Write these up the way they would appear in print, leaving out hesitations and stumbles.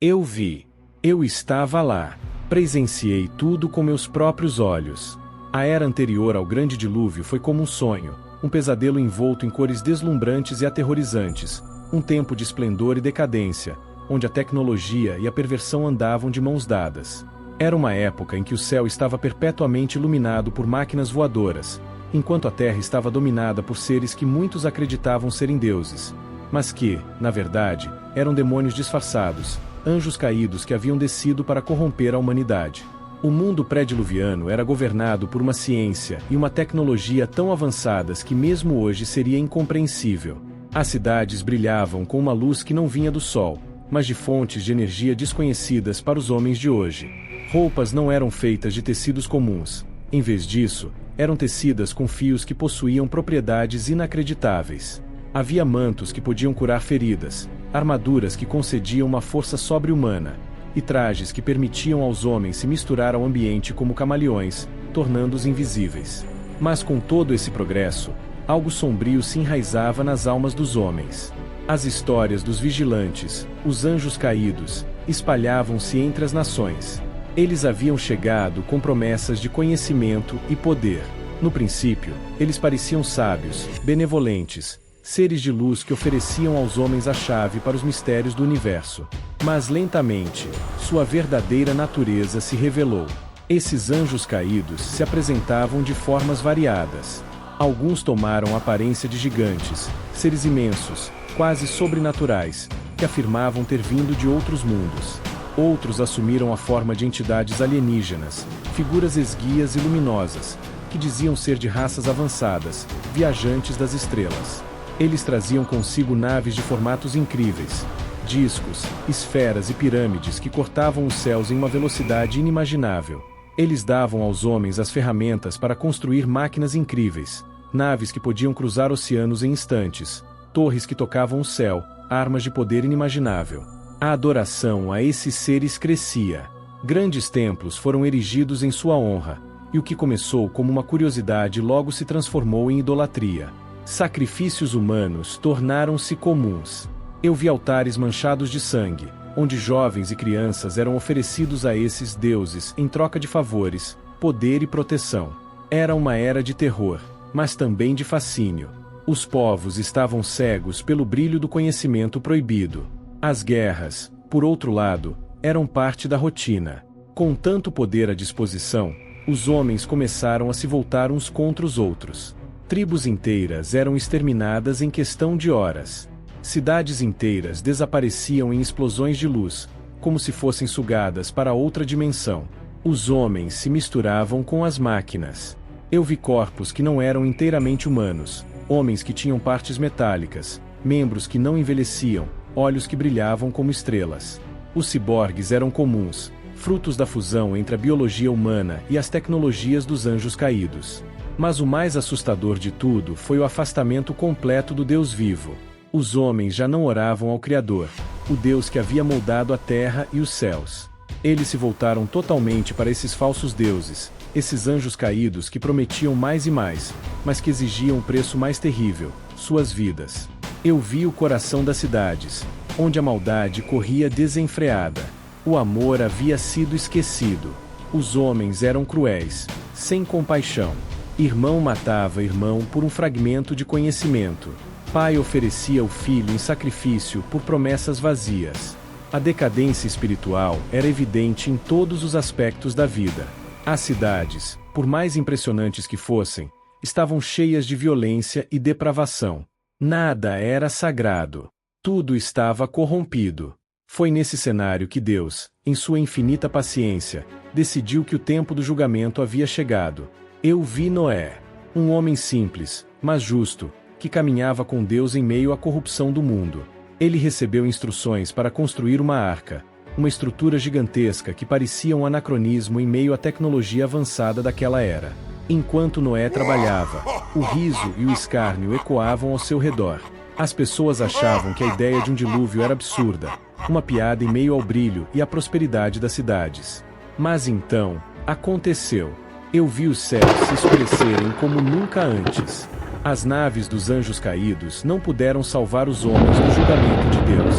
Eu vi. Eu estava lá. Presenciei tudo com meus próprios olhos. A era anterior ao grande dilúvio foi como um sonho, um pesadelo envolto em cores deslumbrantes e aterrorizantes, um tempo de esplendor e decadência, onde a tecnologia e a perversão andavam de mãos dadas. Era uma época em que o céu estava perpetuamente iluminado por máquinas voadoras, enquanto a terra estava dominada por seres que muitos acreditavam serem deuses, mas que, na verdade, eram demônios disfarçados, anjos caídos que haviam descido para corromper a humanidade. O mundo pré-diluviano era governado por uma ciência e uma tecnologia tão avançadas que mesmo hoje seria incompreensível. As cidades brilhavam com uma luz que não vinha do sol, mas de fontes de energia desconhecidas para os homens de hoje. Roupas não eram feitas de tecidos comuns. Em vez disso, eram tecidas com fios que possuíam propriedades inacreditáveis. Havia mantos que podiam curar feridas, armaduras que concediam uma força sobre-humana, e trajes que permitiam aos homens se misturar ao ambiente como camaleões, tornando-os invisíveis. Mas com todo esse progresso, algo sombrio se enraizava nas almas dos homens. As histórias dos vigilantes, os anjos caídos, espalhavam-se entre as nações. Eles haviam chegado com promessas de conhecimento e poder. No princípio, eles pareciam sábios, benevolentes, seres de luz que ofereciam aos homens a chave para os mistérios do universo. Mas lentamente, sua verdadeira natureza se revelou. Esses anjos caídos se apresentavam de formas variadas. Alguns tomaram a aparência de gigantes, seres imensos, quase sobrenaturais, que afirmavam ter vindo de outros mundos. Outros assumiram a forma de entidades alienígenas, figuras esguias e luminosas, que diziam ser de raças avançadas, viajantes das estrelas. Eles traziam consigo naves de formatos incríveis, discos, esferas e pirâmides que cortavam os céus em uma velocidade inimaginável. Eles davam aos homens as ferramentas para construir máquinas incríveis, naves que podiam cruzar oceanos em instantes, torres que tocavam o céu, armas de poder inimaginável. A adoração a esses seres crescia. Grandes templos foram erigidos em sua honra, e o que começou como uma curiosidade logo se transformou em idolatria. Sacrifícios humanos tornaram-se comuns. Eu vi altares manchados de sangue, onde jovens e crianças eram oferecidos a esses deuses em troca de favores, poder e proteção. Era uma era de terror, mas também de fascínio. Os povos estavam cegos pelo brilho do conhecimento proibido. As guerras, por outro lado, eram parte da rotina. Com tanto poder à disposição, os homens começaram a se voltar uns contra os outros. Tribos inteiras eram exterminadas em questão de horas. Cidades inteiras desapareciam em explosões de luz, como se fossem sugadas para outra dimensão. Os homens se misturavam com as máquinas. Eu vi corpos que não eram inteiramente humanos, homens que tinham partes metálicas, membros que não envelheciam, olhos que brilhavam como estrelas. Os ciborgues eram comuns, frutos da fusão entre a biologia humana e as tecnologias dos anjos caídos. Mas o mais assustador de tudo foi o afastamento completo do Deus vivo. Os homens já não oravam ao Criador, o Deus que havia moldado a terra e os céus. Eles se voltaram totalmente para esses falsos deuses, esses anjos caídos que prometiam mais e mais, mas que exigiam um preço mais terrível, suas vidas. Eu vi o coração das cidades, onde a maldade corria desenfreada. O amor havia sido esquecido. Os homens eram cruéis, sem compaixão. Irmão matava irmão por um fragmento de conhecimento. Pai oferecia o filho em sacrifício por promessas vazias. A decadência espiritual era evidente em todos os aspectos da vida. As cidades, por mais impressionantes que fossem, estavam cheias de violência e depravação. Nada era sagrado. Tudo estava corrompido. Foi nesse cenário que Deus, em sua infinita paciência, decidiu que o tempo do julgamento havia chegado. Eu vi Noé, um homem simples, mas justo, que caminhava com Deus em meio à corrupção do mundo. Ele recebeu instruções para construir uma arca, uma estrutura gigantesca que parecia um anacronismo em meio à tecnologia avançada daquela era. Enquanto Noé trabalhava, o riso e o escárnio ecoavam ao seu redor. As pessoas achavam que a ideia de um dilúvio era absurda, uma piada em meio ao brilho e à prosperidade das cidades. Mas então, aconteceu. Eu vi os céus se escurecerem como nunca antes. As naves dos anjos caídos não puderam salvar os homens do julgamento de Deus.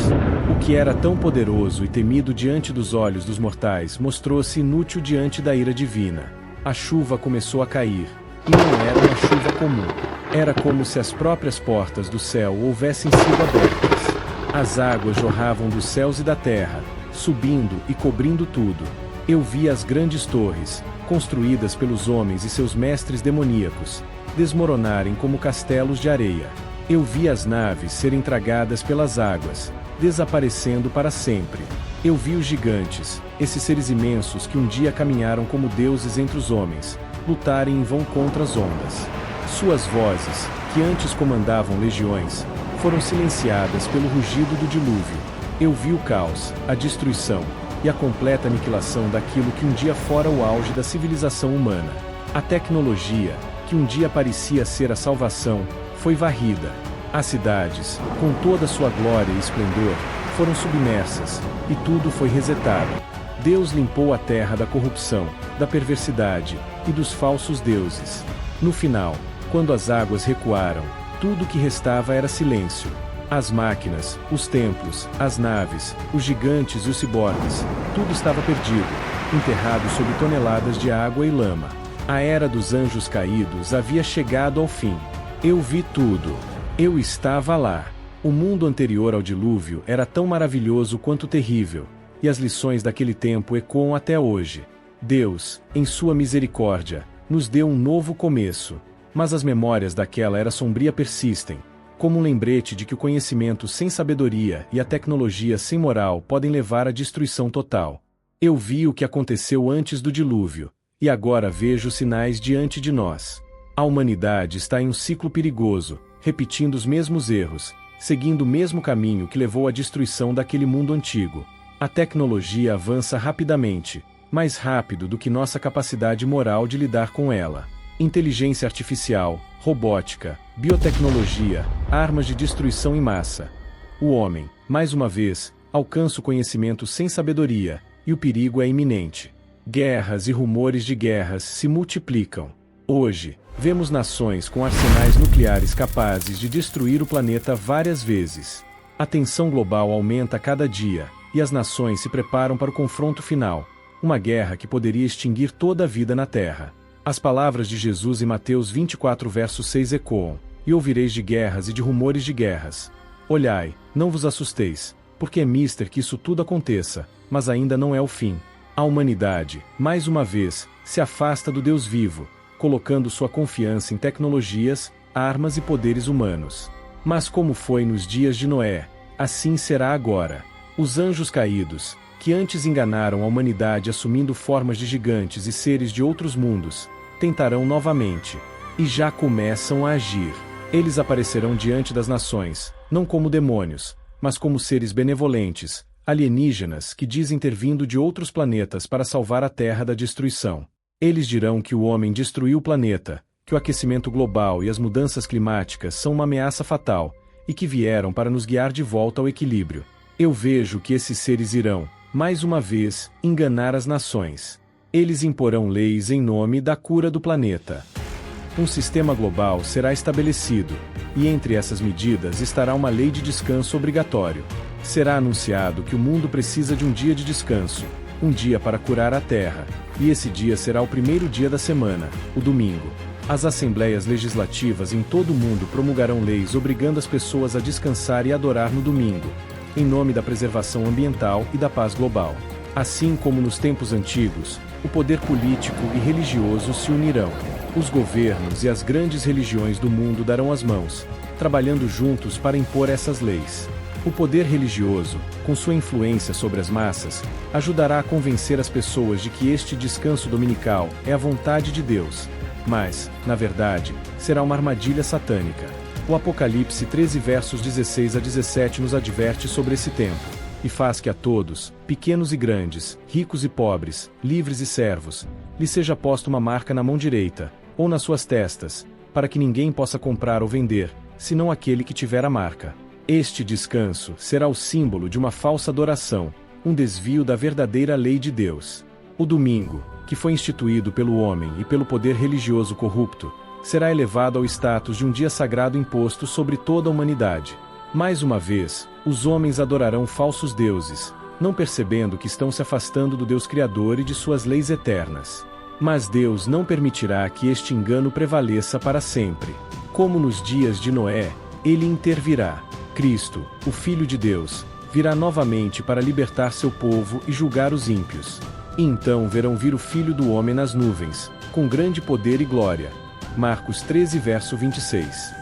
O que era tão poderoso e temido diante dos olhos dos mortais mostrou-se inútil diante da ira divina. A chuva começou a cair, e não era uma chuva comum. Era como se as próprias portas do céu houvessem sido abertas. As águas jorravam dos céus e da terra, subindo e cobrindo tudo. Eu vi as grandes torres, construídas pelos homens e seus mestres demoníacos, desmoronarem como castelos de areia. Eu vi as naves serem tragadas pelas águas, desaparecendo para sempre. Eu vi os gigantes, esses seres imensos que um dia caminharam como deuses entre os homens, lutarem em vão contra as ondas. Suas vozes, que antes comandavam legiões, foram silenciadas pelo rugido do dilúvio. Eu vi o caos, a destruição e a completa aniquilação daquilo que um dia fora o auge da civilização humana. A tecnologia, que um dia parecia ser a salvação, foi varrida. As cidades, com toda sua glória e esplendor, foram submersas, e tudo foi resetado. Deus limpou a terra da corrupção, da perversidade e dos falsos deuses. No final, quando as águas recuaram, tudo o que restava era silêncio. As máquinas, os templos, as naves, os gigantes e os ciborgues, tudo estava perdido, enterrado sob toneladas de água e lama. A era dos anjos caídos havia chegado ao fim. Eu vi tudo. Eu estava lá. O mundo anterior ao dilúvio era tão maravilhoso quanto terrível, e as lições daquele tempo ecoam até hoje. Deus, em sua misericórdia, nos deu um novo começo, mas as memórias daquela era sombria persistem, como um lembrete de que o conhecimento sem sabedoria e a tecnologia sem moral podem levar à destruição total. Eu vi o que aconteceu antes do dilúvio, e agora vejo sinais diante de nós. A humanidade está em um ciclo perigoso, repetindo os mesmos erros, seguindo o mesmo caminho que levou à destruição daquele mundo antigo. A tecnologia avança rapidamente, mais rápido do que nossa capacidade moral de lidar com ela. Inteligência artificial, robótica, biotecnologia, armas de destruição em massa. O homem, mais uma vez, alcança o conhecimento sem sabedoria, e o perigo é iminente. Guerras e rumores de guerras se multiplicam. Hoje, vemos nações com arsenais nucleares capazes de destruir o planeta várias vezes. A tensão global aumenta a cada dia, e as nações se preparam para o confronto final, uma guerra que poderia extinguir toda a vida na Terra. As palavras de Jesus em Mateus 24 verso 6 ecoam: e ouvireis de guerras e de rumores de guerras. Olhai, não vos assusteis, porque é mister que isso tudo aconteça, mas ainda não é o fim. A humanidade, mais uma vez, se afasta do Deus vivo, colocando sua confiança em tecnologias, armas e poderes humanos. Mas como foi nos dias de Noé, assim será agora. Os anjos caídos, que antes enganaram a humanidade assumindo formas de gigantes e seres de outros mundos, tentarão novamente, e já começam a agir. Eles aparecerão diante das nações, não como demônios, mas como seres benevolentes, alienígenas que dizem ter vindo de outros planetas para salvar a Terra da destruição. Eles dirão que o homem destruiu o planeta, que o aquecimento global e as mudanças climáticas são uma ameaça fatal, e que vieram para nos guiar de volta ao equilíbrio. Eu vejo que esses seres irão, mais uma vez, enganar as nações. Eles imporão leis em nome da cura do planeta. Um sistema global será estabelecido, e entre essas medidas estará uma lei de descanso obrigatório. Será anunciado que o mundo precisa de um dia de descanso, um dia para curar a Terra, e esse dia será o primeiro dia da semana, o domingo. As assembleias legislativas em todo o mundo promulgarão leis obrigando as pessoas a descansar e adorar no domingo, em nome da preservação ambiental e da paz global. Assim como nos tempos antigos, o poder político e religioso se unirão. Os governos e as grandes religiões do mundo darão as mãos, trabalhando juntos para impor essas leis. O poder religioso, com sua influência sobre as massas, ajudará a convencer as pessoas de que este descanso dominical é a vontade de Deus. Mas, na verdade, será uma armadilha satânica. O Apocalipse 13 versos 16 a 17 nos adverte sobre esse tempo, e faz que a todos, pequenos e grandes, ricos e pobres, livres e servos, lhe seja posta uma marca na mão direita, ou nas suas testas, para que ninguém possa comprar ou vender, senão aquele que tiver a marca. Este descanso será o símbolo de uma falsa adoração, um desvio da verdadeira lei de Deus. O domingo, que foi instituído pelo homem e pelo poder religioso corrupto, será elevado ao status de um dia sagrado imposto sobre toda a humanidade. Mais uma vez, os homens adorarão falsos deuses, não percebendo que estão se afastando do Deus Criador e de suas leis eternas. Mas Deus não permitirá que este engano prevaleça para sempre. Como nos dias de Noé, ele intervirá. Cristo, o Filho de Deus, virá novamente para libertar seu povo e julgar os ímpios. E então verão vir o Filho do Homem nas nuvens, com grande poder e glória. Marcos 13, verso 26.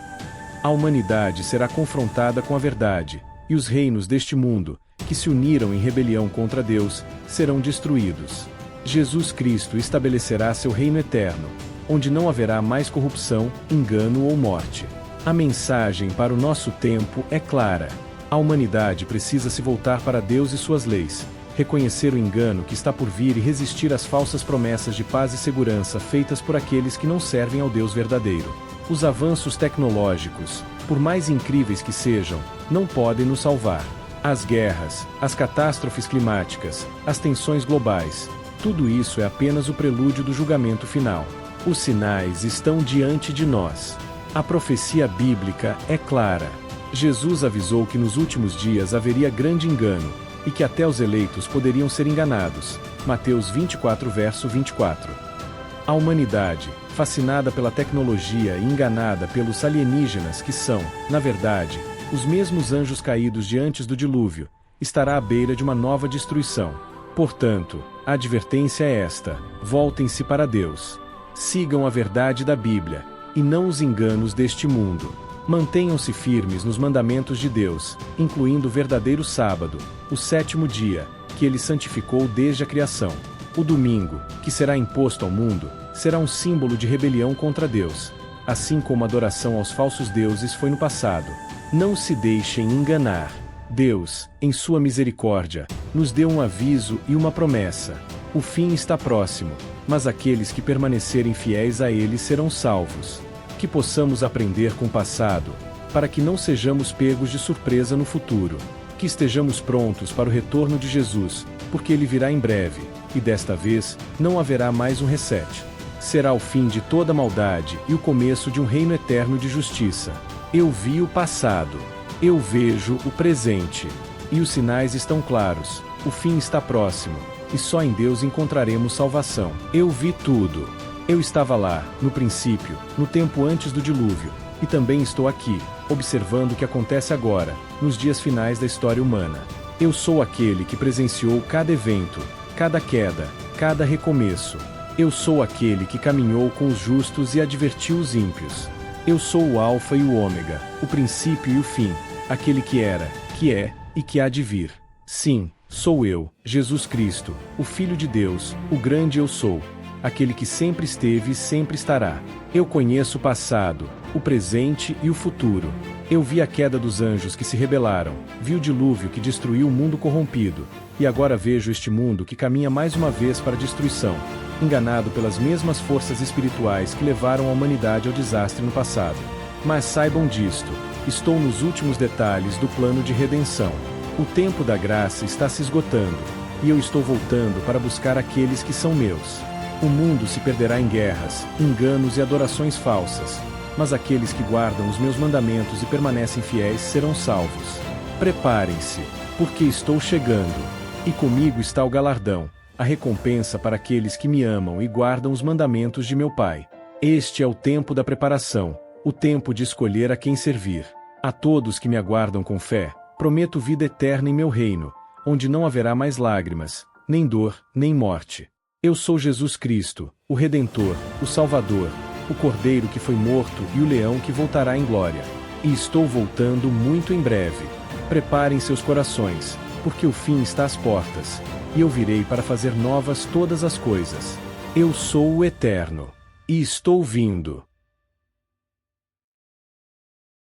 A humanidade será confrontada com a verdade, e os reinos deste mundo, que se uniram em rebelião contra Deus, serão destruídos. Jesus Cristo estabelecerá seu reino eterno, onde não haverá mais corrupção, engano ou morte. A mensagem para o nosso tempo é clara. A humanidade precisa se voltar para Deus e suas leis, reconhecer o engano que está por vir e resistir às falsas promessas de paz e segurança feitas por aqueles que não servem ao Deus verdadeiro. Os avanços tecnológicos, por mais incríveis que sejam, não podem nos salvar. As guerras, as catástrofes climáticas, as tensões globais, tudo isso é apenas o prelúdio do julgamento final. Os sinais estão diante de nós. A profecia bíblica é clara. Jesus avisou que nos últimos dias haveria grande engano, e que até os eleitos poderiam ser enganados. Mateus 24, verso 24. A humanidade, fascinada pela tecnologia e enganada pelos alienígenas que são, na verdade, os mesmos anjos caídos de antes do dilúvio, estará à beira de uma nova destruição. Portanto, a advertência é esta: voltem-se para Deus. Sigam a verdade da Bíblia, e não os enganos deste mundo. Mantenham-se firmes nos mandamentos de Deus, incluindo o verdadeiro sábado, o sétimo dia, que ele santificou desde a criação. O domingo, que será imposto ao mundo, será um símbolo de rebelião contra Deus, assim como a adoração aos falsos deuses foi no passado. Não se deixem enganar. Deus, em sua misericórdia, nos deu um aviso e uma promessa. O fim está próximo, mas aqueles que permanecerem fiéis a ele serão salvos. Que possamos aprender com o passado, para que não sejamos pegos de surpresa no futuro. Que estejamos prontos para o retorno de Jesus, porque ele virá em breve, e desta vez, não haverá mais um reset. Será o fim de toda maldade e o começo de um reino eterno de justiça. Eu vi o passado. Eu vejo o presente. E os sinais estão claros. O fim está próximo, e só em Deus encontraremos salvação. Eu vi tudo. Eu estava lá, no princípio, no tempo antes do dilúvio, e também estou aqui, observando o que acontece agora, nos dias finais da história humana. Eu sou aquele que presenciou cada evento, cada queda, cada recomeço. Eu sou aquele que caminhou com os justos e advertiu os ímpios. Eu sou o Alfa e o Ômega, o princípio e o fim, aquele que era, que é e que há de vir. Sim, sou eu, Jesus Cristo, o Filho de Deus, o grande eu sou, aquele que sempre esteve e sempre estará. Eu conheço o passado, o presente e o futuro. Eu vi a queda dos anjos que se rebelaram, vi o dilúvio que destruiu o mundo corrompido, e agora vejo este mundo que caminha mais uma vez para a destruição, enganado pelas mesmas forças espirituais que levaram a humanidade ao desastre no passado. Mas saibam disto: estou nos últimos detalhes do plano de redenção. O tempo da graça está se esgotando, e eu estou voltando para buscar aqueles que são meus. O mundo se perderá em guerras, enganos e adorações falsas, mas aqueles que guardam os meus mandamentos e permanecem fiéis serão salvos. Preparem-se, porque estou chegando, e comigo está o galardão, a recompensa para aqueles que me amam e guardam os mandamentos de meu Pai. Este é o tempo da preparação, o tempo de escolher a quem servir. A todos que me aguardam com fé, prometo vida eterna em meu reino, onde não haverá mais lágrimas, nem dor, nem morte. Eu sou Jesus Cristo, o Redentor, o Salvador, o Cordeiro que foi morto e o Leão que voltará em glória. E estou voltando muito em breve. Preparem seus corações, porque o fim está às portas, e eu virei para fazer novas todas as coisas. Eu sou o Eterno. E estou vindo.